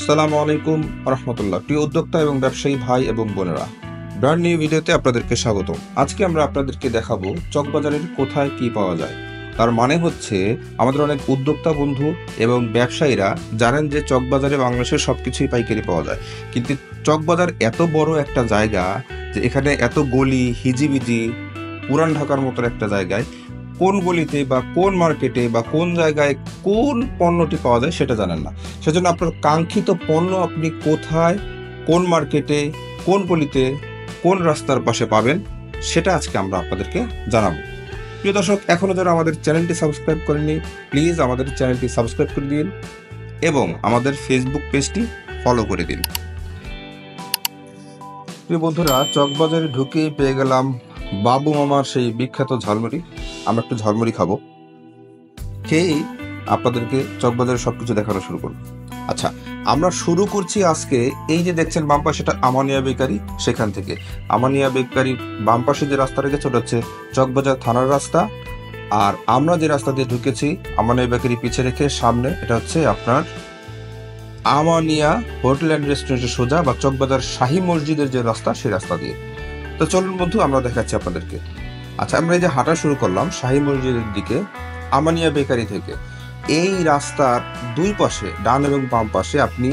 আসসালামু আলাইকুম রহমতুল্লাহ। প্রিয় উদ্যোক্তা এবং ব্যবসায়ী ভাই এবং বোনেরা, ব্র্যান্ড নিউ ভিডিওতে আপনাদেরকে স্বাগত। আজকে আমরা আপনাদেরকে দেখাবো চকবাজারের কোথায় কি পাওয়া যায়। তার মানে হচ্ছে আমাদের অনেক উদ্যোক্তা বন্ধু এবং ব্যবসায়ীরা জানেন যে চকবাজারে বাংলাদেশের সবকিছুই পাইকারি পাওয়া যায়, কিন্তু চকবাজার এত বড় একটা জায়গা যে এখানে এত গলি হিজিবিজি, পুরান ঢাকার মতন একটা জায়গায় কোন গলিতে বা কোন মার্কেটে বা কোন জায়গায় কোন পণ্যটি পাওয়া যায় সেটা জানেন না। সেজন্য আপনার কাঙ্ক্ষিত পণ্য আপনি কোথায়, কোন মার্কেটে, কোন গলিতে, কোন রাস্তার পাশে পাবেন সেটা আজকে আমরা আপনাদেরকে জানাবো। প্রিয় দর্শক, এখনো যারা আমাদের চ্যানেলটি সাবস্ক্রাইব করেননি, প্লিজ আমাদের চ্যানেলটি সাবস্ক্রাইব করে দিন এবং আমাদের ফেসবুক পেজটি ফলো করে দিন। প্রিয় বন্ধুরা, চকবাজারে ঢুকেই পেয়ে গেলাম বাবু মামার সেই বিখ্যাত ঝালমুড়ি। আমরা একটু ঝালমুড়ি খাবো, খেয়েই আপনাদেরকে চকবাজারের সবকিছু দেখানো শুরু করব। আচ্ছা, আমরা শুরু করছি আজকে এই যে দেখছেন বাম পাশে, এটা আমানিয়া বেকারি। সেখান থেকে আমানিয়া বেকারি বাম পাশে যে রাস্তাটা গেছে ওটা হচ্ছে চকবাজার থানার রাস্তা। আর আমরা যে রাস্তা দিয়ে ঢুকেছি আমানিয়া বেকারি পিছিয়ে রেখে সামনে, এটা হচ্ছে আপনার আমানিয়া হোটেল অ্যান্ড রেস্টুরেন্টের সোজা বা চকবাজার শাহী মসজিদের যে রাস্তা সেই রাস্তা দিয়ে। তো চলুন বন্ধু, আমরা দেখাচ্ছি আপনাদেরকে। আচ্ছা, আমরা এই যে হাঁটা শুরু করলাম শাহী মসজিদের দিকে আমানিয়া বেকারি থেকে। এই রাস্তার দুই পাশে ডান এবং বাম পাশে আপনি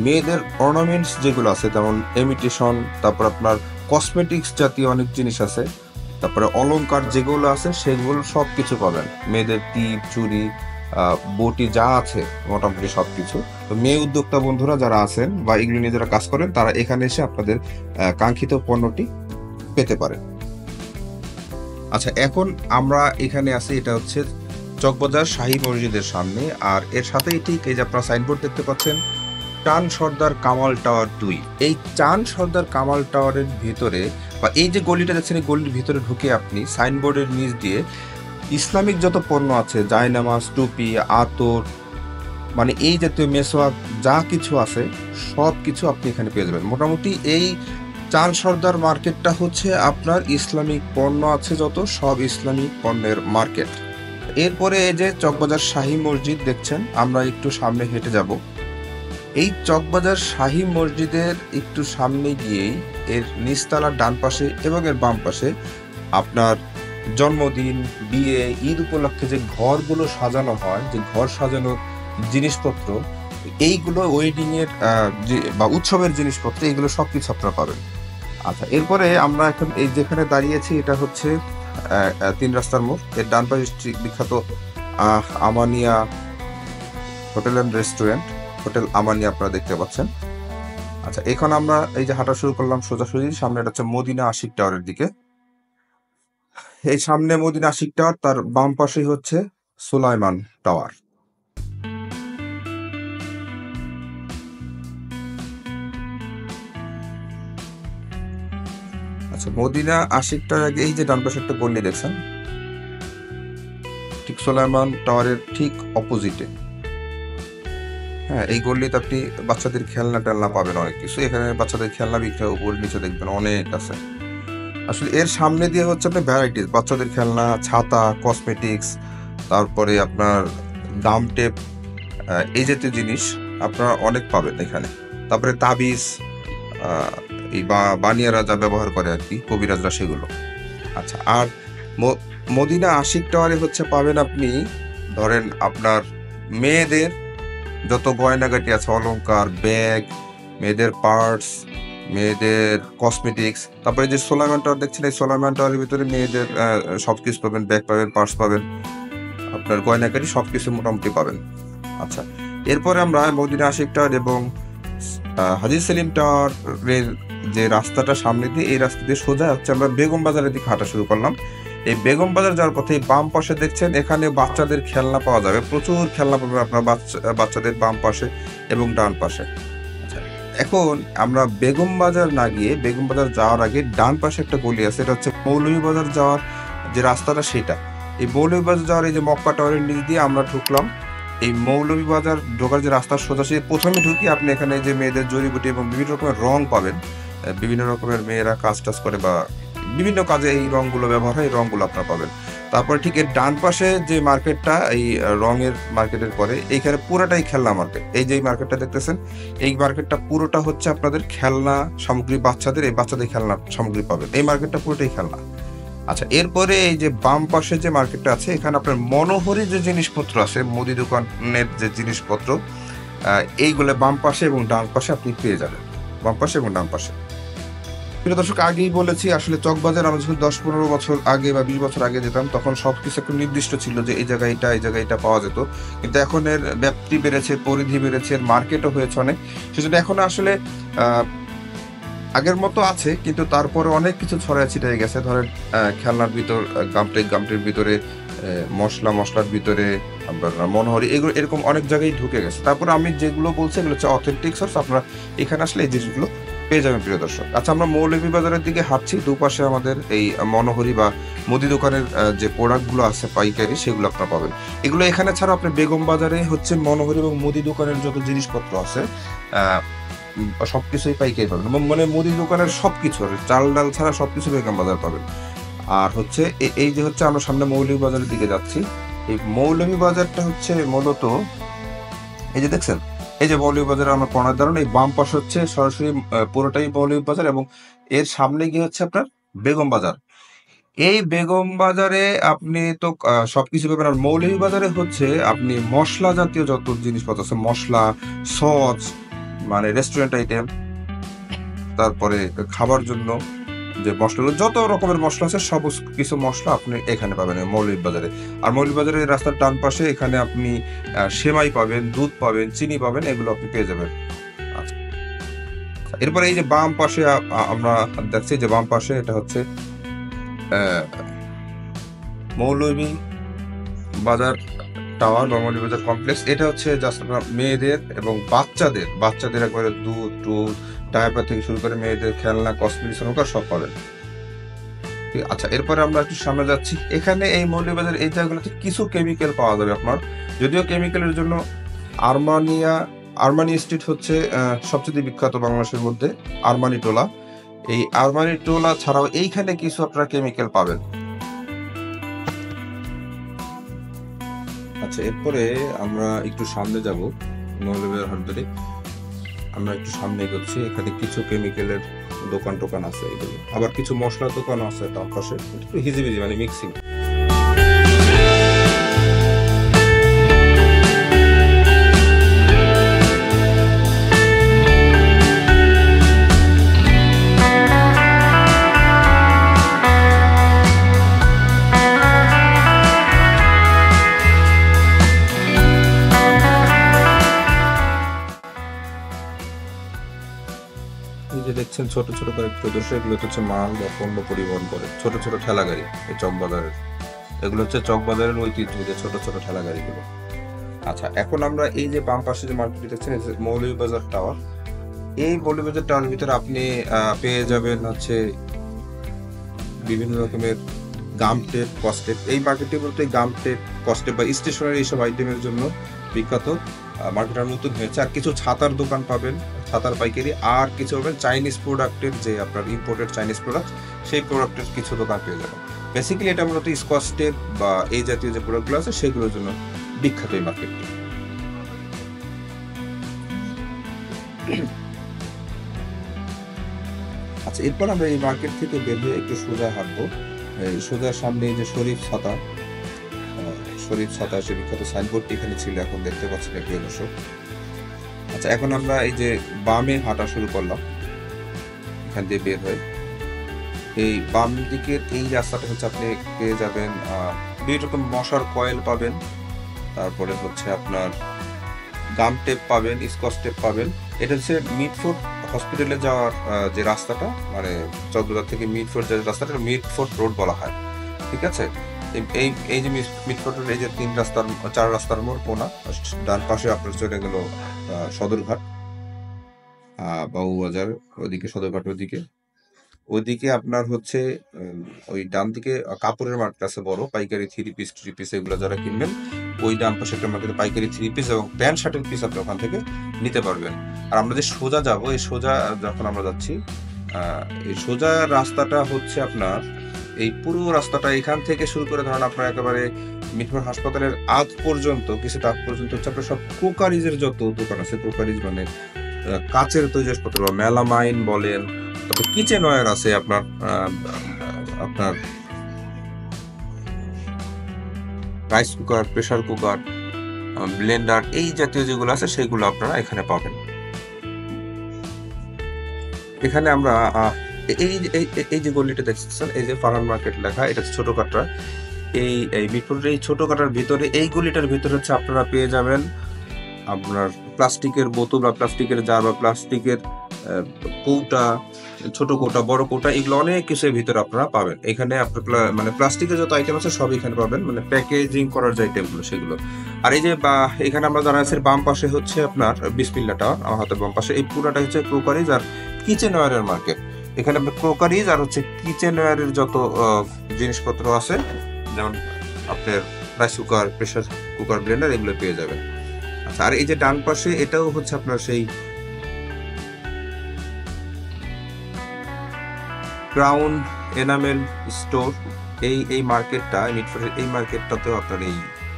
মেয়েদের অর্নামেন্টস যেগুলো আছে, যেমন ইমিটেশন, তারপর আপনার কসমেটিক্স জাতীয় অনেক জিনিস আছে, তারপরে অলংকার যেগুলো আছে সেগুলো সব কিছু পাবেন। মেয়েদের টিপ, চুড়ি, বটি যা আছে মোটামুটি সব কিছু। তো মেয়ে উদ্যোক্তা বন্ধুরা যারা আছেন বা এগুলো নিয়ে যারা কাজ করেন তারা এখানে এসে আপনাদের কাঙ্ক্ষিত পণ্যটি পেতে পারেন। আচ্ছা, এখন আমরা এখানে আছি, এটা হচ্ছে চকবাজার শাহী মসজিদের সামনে। আর এর সাথেই ঠিক এই যে আপনারা সাইনবোর্ড দেখতে পাচ্ছেন, চান সর্দার কামাল টাওয়ার 2। এই চান সর্দার কামাল টাওয়ারের ভিতরে বা এই যে গলিটা দেখছেন, এই গলির ভিতরে ঢুকে আপনি সাইনবোর্ডের নিচ দিয়ে ইসলামিক যত পণ্য আছে, জায়নামাজ, টুপি, আতর, মানে এই জাতীয় মেসওয়াক যা কিছু আছে সব কিছু আপনি এখানে পেয়ে যাবেন। মোটামুটি এই চান সর্দার মার্কেটটা হচ্ছে আপনার ইসলামিক পণ্য আছে যত, সব ইসলামিক পণ্যের মার্কেট। এরপরে এই যে চকবাজার শাহী মসজিদ দেখছেন, আমরা একটু সামনে হেঁটে যাব। এই চকবাজার শাহী মসজিদের একটু সামনে গিয়েই এর নিচতলার ডান পাশে এবং এর বাম পাশে আপনার জন্মদিন, বিয়ে, ঈদ উপলক্ষে যে ঘরগুলো সাজানো হয়, যে ঘর সাজানোর জিনিসপত্র, এইগুলো ওয়েডিং এর বা উৎসবের জিনিসপত্র, এইগুলো সবকিছু আপনারা পাবেন। আচ্ছা, এরপরে আমরা এখন এই যেখানে দাঁড়িয়েছি এটা হচ্ছে 3 রাস্তার মোড়। এর ডান পাশে বিখ্যাত Amania hotel and restaurant, hotel Amania আপনারা দেখতে পাচ্ছেন। আচ্ছা, এখন আমরা এই যে হাঁটা শুরু করলাম সোজাসুজি সামনে, এটা হচ্ছে মদিনা আশিক টাওয়ারের দিকে। এই সামনে মদিনা আশিক টাওয়ার, তার বাম পাশেই হচ্ছে সুলাইমান টাওয়ার। আচ্ছা, মদিনা আশিক টাওয়ার আগে এই যে ডান পাশে একটা গলি দেখছেন, ঠিক সুলাইমান টাওয়ারের ঠিক অপোজিটে। হ্যাঁ, এই গলিতে আপনি বাচ্চাদের খেলনা টেলনা পাবেন, অনেক কিছু। এখানে বাচ্চাদের খেলনা বিক্রি উপর নিচে দেখবেন অনেক আছে। আসলে এর সামনে দিয়ে হচ্ছে আপনার ভ্যারাইটিস বাচ্চাদের খেলনা, ছাতা, কসমেটিক্স, তারপরে আপনার গাম টেপ, এই জাতীয় জিনিস আপনারা অনেক পাবেন এখানে। তারপরে তাবিজ, এই বানিয়ারা যা ব্যবহার করে আর কি, কবিরাজরা, সেগুলো। আচ্ছা, আর মদিনা আশিক টাওয়ারে হচ্ছে পাবেন আপনি ধরেন আপনার মেয়েদের যত গয়নাগাটি আছে, অলংকার, ব্যাগ, মেয়েদের পার্টস, মেয়েদের কসমেটিক্স। তারপরে যে সোলাইমান টাওয়ার দেখছেন, এই সোলাইমান টাওয়ারের ভিতরে মেয়েদের সবকিছু পাবেন, ব্যাগ পাবেন, পার্টস পাবেন, আপনার গয়নাগাটি সবকিছু মোটামুটি পাবেন। আচ্ছা, এরপরে আমরা মদিনা আশিক টাওয়ার এবং হাজী সেলিম টাওয়ারের যে রাস্তাটা সামনে দিয়ে, এই রাস্তা দিয়ে সোজা হচ্ছে আমরা বেগম বাজারের দিকে হাঁটা শুরু করলাম। এই বেগম বাজার যাওয়ার পথে বাম পাশে দেখছেন, এখানে বাচ্চাদের খেলনা পাওয়া যাবে, প্রচুর খেলনা পাবেন আপনার বাচ্চাদের বাম পাশে এবং ডান পাশে। এখন আমরা বেগম বাজার না গিয়ে, বেগম বাজার যাওয়ার আগে ডান পাশে একটা গলি আছে, এটা হচ্ছে মৌলভীবাজার যাওয়ার যে রাস্তাটা সেটা। এই মৌলভীবাজার যাওয়ার এই যে মক্কা টাওয়ারের নিচ দিয়ে আমরা ঢুকলাম। এই মৌলভীবাজার ঢোকার যে রাস্তার সোজাসুজি প্রথমে ঢুকি আপনি এখানে যে মেয়েদের জড়িবুটি এবং বিভিন্ন রকমের রং পাবেন। বিভিন্ন রকমের মেয়েরা কাজ টাজ করে বা বিভিন্ন কাজে এই রংগুলো ব্যবহার হয়, এই রংগুলো আপনারা পাবেন। তারপরে ঠিক এর ডান পাশে যে মার্কেটটা, এই রঙের মার্কেটের পরে এইখানে পুরোটাই খেলনা মার্কেট। এই যে মার্কেটটা দেখতেছেন, এই মার্কেটটা পুরোটা হচ্ছে আপনাদের খেলনা সামগ্রী, বাচ্চাদের এই বাচ্চাদের খেলনা সামগ্রী পাবেন। এই মার্কেটটা পুরোটাই খেলনা। আচ্ছা, এরপরে এই যে বাম পাশে যে মার্কেটটা আছে, এখানে আপনার মনোহরি যে জিনিসপত্র আছে, মুদি দোকানের যে জিনিসপত্র, এইগুলো বাম পাশে এবং ডান পাশে আপনি পেয়ে যাবেন, বাম পাশে এবং ডান পাশে। প্রিয় দর্শক, আগেই বলেছি আসলে চকবাজার আমরা যখন 10-15 বছর আগে বা 20 বছর আগে যেতাম, তখন সবকিছু একটু নির্দিষ্ট ছিল যে এই জায়গায় এটা পাওয়া যেত। কিন্তু এখন এর ব্যাপ্তি বেড়েছে, পরিধি বেড়েছে, এর মার্কেটও হয়েছে অনেক। সেজন্য এখন আসলে আগের মতো আছে, কিন্তু তারপরে অনেক কিছু ছড়ায় ছিটাই গেছে। ধরেন খেলনার ভিতর গামটির ভিতরে, মশলার ভিতরে আপনার মনোহরি, এগুলো এরকম অনেক জায়গায় ঢুকে গেছে। তারপর আমি যেগুলো বলছি এগুলো হচ্ছে অথেন্টিক সোর্স, আপনারা এখানে আসলে এই জিনিসগুলো পেয়ে যাবেন প্রিয় দর্শক। আচ্ছা, আমরা মৌলভীবাজারের দিকে হাঁটছি, দুপাশে আমাদের এই মনোহরি বা মুদি দোকানের যে প্রোডাক্টগুলো আছে পাইকারি, সেগুলো আপনারা পাবেন। এগুলো এখানে ছাড়া আপনি বেগম বাজারে হচ্ছে মনোহরি এবং মুদি দোকানের যত জিনিসপত্র আছে সবকিছুই পাইকারি পাবেন, মানে মুদি দোকানের সবকিছু, চাল ডাল ছাড়া সবকিছু বেগম বাজার পাবেন। আর হচ্ছে এই যে হচ্ছে আমরা সামনে মৌলভীবাজারের দিকে যাচ্ছি, এই মৌলভীবাজারটা হচ্ছে মূলত এই যে দেখছেন, এই যে মৌলভীবাজারে আমরা কর্নার দাঁড়ানো, এই বাম পাশ হচ্ছে সরাসরি পুরোটাই মৌলভীবাজার, এবং এর সামনে গিয়ে হচ্ছে আপনার বেগম বাজার। এই বেগম বাজারে আপনি তো সবকিছু পাবেন। আর মৌলভীবাজারে হচ্ছে আপনি মশলা জাতীয় যত জিনিসপত্র আছে, মশলা, সস, মানে রেস্টুরেন্ট আইটেম, তারপরে খাবার জন্য যে মশলাগুলো, যত রকমের মশলা আছে সব কিছু মশলা আপনি এখানে পাবেন মৌলভীবাজারে। আর মৌলভীবাজারের রাস্তার ডান পাশে এখানে আপনি সেমাই পাবেন, দুধ পাবেন, চিনি পাবেন, এগুলো আপনি পেয়ে যাবেন। আচ্ছা, এরপরে এই যে বাম পাশে আমরা দেখছি যে বাম পাশে এটা হচ্ছে মৌলভীবাজার টাওয়ার বা মৌলভীবাজার কমপ্লেক্স। এটা হচ্ছে জাস্ট আপনার মেয়েদের এবং বাচ্চাদের একবারে দুধ টুধ, ডায়াপার থেকে শুরু করে মেয়েদের খেলনা, কসমেটিক্স সব পাবেন। আচ্ছা, এরপরে আমরা একটু সামনে যাচ্ছি। এখানে এই মৌলভীবাজার এই জায়গাগুলোতে কিছু কেমিক্যাল পাওয়া যাবে আপনার, যদিও কেমিক্যালের জন্য আরমানি স্ট্রিট হচ্ছে সবচেয়ে বিখ্যাত বাংলাদেশের মধ্যে, আরমানি টোলা। এই আরমানি টোলা ছাড়াও এইখানে কিছু আপনারা কেমিক্যাল পাবেন। আচ্ছা, এরপরে আমরা একটু সামনে যাব, মৌলভীবাজার হাট ধরে আমরা একটু সামনে এগোচ্ছি। এখানে কিছু কেমিক্যালের দোকান টোকান আছে, এগুলো আবার কিছু মশলার দোকান আছে তার পাশে, একটু হিজিবিজি মানে মিক্সিং। এই যে দেখছেন ছোট ছোট কয়েকটি দোষে, এগুলো হচ্ছে মাল বা পণ্য পরিবহন করে ছোট ছোট ঠেলা গাড়ি, এই চকবাজারের, এগুলো হচ্ছে চকবাজারের ঐতিহ্য, যে ছোট ছোট ঠেলা গাড়িগুলো। আচ্ছা, এখন আমরা এই যে বাম পাশে যে মার্কেট দেখছেন, মৌলভীবাজার টাওয়ার, এই মৌলভীবাজার টাওয়ারের ভিতরে আপনি পেয়ে যাবেন হচ্ছে বিভিন্ন রকমের গাম টেপ, কস্টেপ। এই মার্কেটটি বলতে গাম টেপ, কস্টেপ বা স্টেশনারি এইসব আইটেমের জন্য বিখ্যাত। মার্কেটটা নতুন হয়েছে। আর কিছু ছাতার দোকান পাবেন, ছাতার পাইকারি, আর কিছু পাবেন চাইনিজ প্রোডাক্টের, যে আপনার ইম্পোর্টেড চাইনিজ প্রোডাক্ট, সেই প্রোডাক্টের কিছু দোকান পেয়ে যাবেন। বেসিক্যালি এটা মূলত স্কচ টেপ বা এই জাতীয় যে প্রোডাক্টগুলো আছে সেগুলোর জন্য বিখ্যাত এই মার্কেটটি। আচ্ছা, এরপর আমরা এই মার্কেট থেকে বের হয়ে একটু সোজা হাঁটবো। সোজা সামনে যে শরীফ ছাতা সে বিখ্যাত সাইনবোর্ডটি এখানে ছিল, এখন দেখতে পাচ্ছেন প্রিয় দর্শক। আচ্ছা, এখন আমরা এই যে বামে হাঁটা শুরু করলাম, এখান দিয়ে বের হয়ে এই বাম দিকের এই রাস্তাটা হচ্ছে আপনি পেয়ে যাবেন বিভিন্ন রকম মশার কয়েল পাবেন, তারপরে হচ্ছে আপনার গাম টেপ পাবেন, স্কচ টেপ পাবেন। এটা হচ্ছে মিডফোর্ট হসপিটালে যাওয়ার যে রাস্তাটা, মানে চকবাজার থেকে মিডফোর্ট যে রাস্তাটা, মিডফোর্ট রোড বলা হয়, ঠিক আছে। এই যে মিডফোর্টের এই যে 4 রাস্তার মোড় কোনা, ডান পাশে আপনার চলে গেল সদরঘাট, বাবুবাজার ওদিকে, সদরঘাট ওইদিকে আপনার হচ্ছে ওই ডান দিকে কাপড়ের মার্কেট আছে বড়, পাইকারি 3 পিস এগুলো যারা কিনবেন, ওই ডান পাশে একটা মার্কেটে পাইকারি 3 পিস এবং প্যান্ট শার্টের পিস আপনি ওখান থেকে নিতে পারবেন। আর আমরা যে সোজা যাব, এই সোজা যখন আমরা যাচ্ছি, এই সোজা রাস্তাটা হচ্ছে আপনার এই পুরো রাস্তাটা এখান থেকে শুরু করে ধরেন আপনার একেবারে মিটফোর্ড হাসপাতালের আগ পর্যন্ত, কিছুটা আগ পর্যন্ত হচ্ছে আপনার সব ক্রোকারিজের যত দোকান আছে, ক্রোকারিজ মানে কাচের তৈরি জিনিসপত্র বা মেলামাইন বলেন, তারপর কিচেন ওয়্যার আছে, আপনার আপনার rice cooker, pressure cooker, Blender, এই জাতীয় যেগুলো আছে সেগুলো আপনারা এখানে পাবেন। এখানে আমরা এই এই যে গলিটা দেখছেন, এই যে ফারহান মার্কেট লেখা, এটা ছোট কাটরা। এই মিরপুরের এই ছোট কাটার ভিতরে, এই গলিটার ভিতরে হচ্ছে আপনারা পেয়ে যাবেন আপনার প্লাস্টিকের বোতল বা প্লাস্টিকের জার বা প্লাস্টিকের কৌটা, ছোট কৌটা, বড় কৌটা, এগুলো অনেক কিছুর ভিতরে আপনারা পাবেন। এখানে আপনার মানে প্লাস্টিকের যত আইটেম আছে সব এখানে পাবেন, মানে প্যাকেজিং করার যে আইটেমগুলো সেগুলো। আর এই যে এখানে আমরা জানা আছে বাম পাশে হচ্ছে আপনার বিসমিল্লাহ টাওয়ার, আমার হাতের বাম পাশে, এই পুরাটা হচ্ছে ক্রোকারিজ আর কিচেন ওয়্যারের মার্কেট। এখানে আপনার ক্রোকারিজ আর হচ্ছে কিচেন ওয়্যারের যত জিনিসপত্র আছে, যেমন আপনার rice cooker, pressure cooker, Blender, এগুলো পেয়ে যাবেন। আচ্ছা, আর এই যে ডান পাশে এটাও হচ্ছে আপনার সেই ক্রাউন এনামেল স্টোর। এই মার্কেটটা, মিটফোর্ডের এই মার্কেটটাতেও আপনার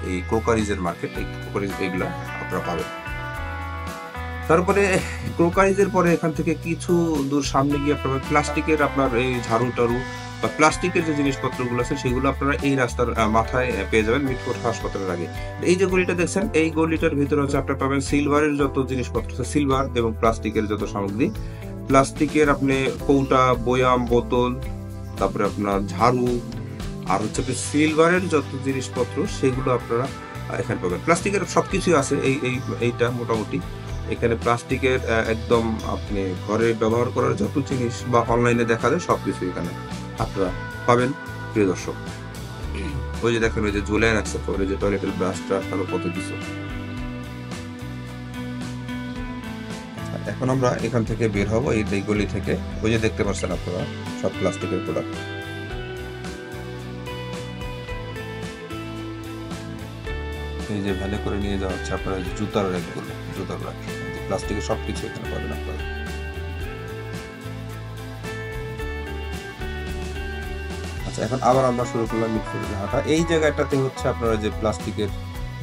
এই ক্রোকারিজের মার্কেট, এই ক্রোকারিজ এগুলো আপনারা পাবেন। তারপরে ক্রোকারিজের পরে এখান থেকে কিছু দূর সামনে গিয়ে আপনার প্লাস্টিকের আপনার এই ঝাড়ু টাড়ু বা প্লাস্টিকের যে জিনিসপত্রগুলো আছে সেগুলো আপনারা এই রাস্তার মাথায় পেয়ে যাবেন মিটফোর্ড হাসপাতালের আগে। এই যে গলিটা দেখছেন, এই গলিটার ভিতরে হচ্ছে আপনার পাবেন সিলভারের যত জিনিসপত্র আছে, সিলভার এবং প্লাস্টিকের যত সামগ্রী, প্লাস্টিকের আপনি কৌটা, বয়াম, বোতল, তারপরে আপনার ঝাড়ু, আর হচ্ছে সিলভারের যত জিনিসপত্র সেগুলো আপনারা এখানে পাবেন। প্লাস্টিকের সবকিছু আছে এইটা মোটামুটি। এখানে প্লাস্টিকের একদম আপনি ঘরে ব্যবহার করার যত জিনিস বা অনলাইনে দেখা যায় সবকিছু এখানে আপনারা পাবেন প্রিয় দর্শক। ওই যে দেখেন, ওই যে ঝুলাই রাখছে পরে যে টয়লেটের ব্রাশটা, আরো কত কিছু। এখন আমরা এখান থেকে বের হবো, এই গলি থেকে। ওই যে দেখতে পাচ্ছেন আপনারা সব প্লাস্টিকের প্রোডাক্ট। এই যে ভ্যানে করে নিয়ে যাওয়া হচ্ছে আপনার জুতার র্যাকগুলো, জুতার র্যাক, প্লাস্টিকের সবকিছু এখানে পাবেন আপনারা। আচ্ছা, এখন আবার আমরা শুরু করলাম মিটফোর্ডের হাঁটা। এই জায়গাটাতে হচ্ছে আপনারা যে প্লাস্টিকের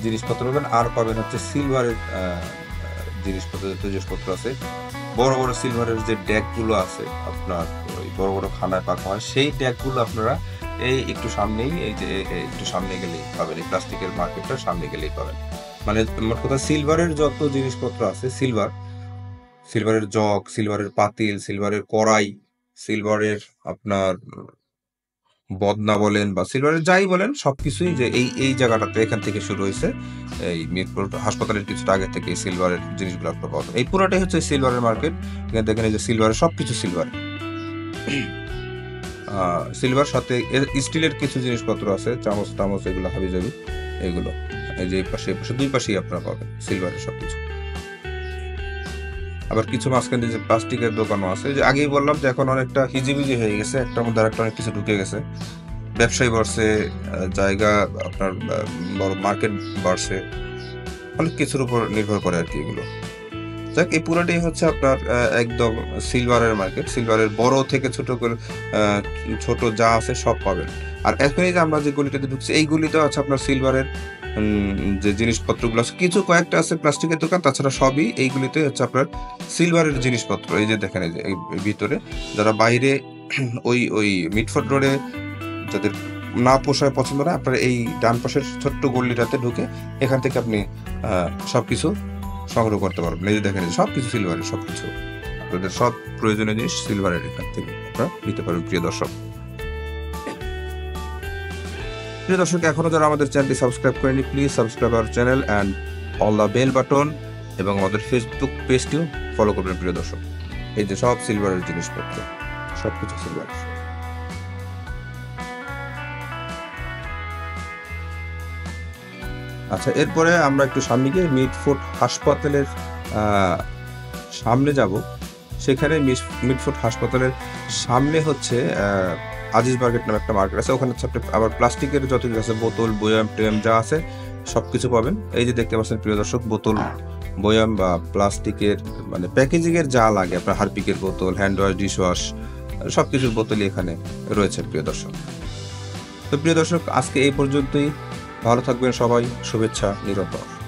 জিনিসপত্র পাবেন, আর পাবেন হচ্ছে সিলভারের জিনিসপত্র আছে। বড় বড় সিলভারের যে ডেকগুলো আছে আপনার, ওই বড় বড় খানায় পাকা হয়, সেই ডেকগুলো আপনারা এই একটু সামনেই, এই যে একটু সামনে গেলেই পাবেন, এই প্লাস্টিকের মার্কেটটার সামনে গেলেই পাবেন। মানে মোট কথা সিলভারের যত জিনিসপত্র আছে, সিলভারের জগ, সিলভারের পাতিল, সিলভারের কড়াই, সিলভারের আপনার বদনা বলেন বা সিলভারের যাই বলেন, সবকিছুই যে এই জায়গাটাতে এখান থেকে শুরু হয়েছে। এই মিরপুর হাসপাতালের কিছুটা আগে থেকে সিলভারের জিনিসগুলো আপনারা পাবেন। এই পুরোটাই হচ্ছে সিলভারের মার্কেট। এখানে দেখেন এই যে সিলভারের সবকিছু সিলভার, সিলভার সাথে স্টিলের কিছু জিনিসপত্র আছে, চামচ টামচ, এগুলো হাবিজাবি, এগুলো এই যে এই পাশে দুই পাশেই আপনারা পাবেন সিলভারের সবকিছু। আবার কিছু মাঝখানে যে প্লাস্টিকের দোকানও আছে, যে আগেই বললাম যে এখন অনেকটা হিজিবিজি হয়ে গেছে, একটার মধ্যে আরেকটা অনেক কিছু ঢুকে গেছে, ব্যবসায়ী বাড়ছে, জায়গা আপনার বড় মার্কেট বাড়ছে, অনেক কিছুর উপর নির্ভর করে আর কি এগুলো। যাক, এই পুরোটাই হচ্ছে আপনার একদম সিলভারের মার্কেট। সিলভারের বড় থেকে ছোট যা আছে সব পাবেন। আর এখনই যে আমরা যে গলিটাতে ঢুকছি, এই গলিতে আছে আপনার সিলভারের যে জিনিসপত্রগুলো আছে, কিছু কয়েকটা আছে প্লাস্টিকের দোকান, তাছাড়া সবই এইগুলিতে হচ্ছে আপনার সিলভারের জিনিসপত্র। এই যে দেখেন, এই যে ভিতরে যারা বাইরে ওই মিটফোর্ড রোডে যাদের না পোষায়, পছন্দ না, আপনার এই ডান পাশের ছোট্ট গলিটাতে ঢুকে এখান থেকে আপনি সবকিছু সংগ্রহ করতে পারবেন। এই যে দেখেন, সবকিছু সিলভারের, সবকিছু আপনাদের সব প্রয়োজনীয় জিনিস সিলভারের এখান থেকে আপনারা নিতে পারবেন প্রিয় দর্শক। প্রিয় দর্শক, এখনো যারা আমাদের চ্যানেলটি সাবস্ক্রাইব করেনি, please subscribe our channel and all the bell button, এবং আমাদের ফেসবুক পেজটিও ফলো করবেন প্রিয় দর্শক। এই যে সব সিলভারের জিনিসপত্র, সবকিছু সিলভার। আচ্ছা, এরপরে আমরা একটু সামনে গিয়ে মিটফোর্ড হাসপাতালের সামনে যাব। সেখানে মিটফোর্ড হাসপাতালের সামনে হচ্ছে আজিজ মার্কেট নামে একটা মার্কেট আছে। ওখানে হচ্ছে আপনি আবার প্লাস্টিকের যত কিছু আছে, বোতল, বয়াম টয়াম যা আছে সবকিছু পাবেন। এই যে দেখতে পাচ্ছেন প্রিয় দর্শক, বোতল, বয়াম বা প্লাস্টিকের মানে প্যাকেজিং এর যা লাগে, আপনার হারপিকের বোতল, হ্যান্ড ওয়াশ, ডিশ ওয়াশ, সবকিছুর বোতলই এখানে রয়েছে প্রিয় দর্শক। তো প্রিয় দর্শক, আজকে এই পর্যন্তই। ভালো থাকবেন সবাই, শুভেচ্ছা নিরন্তর।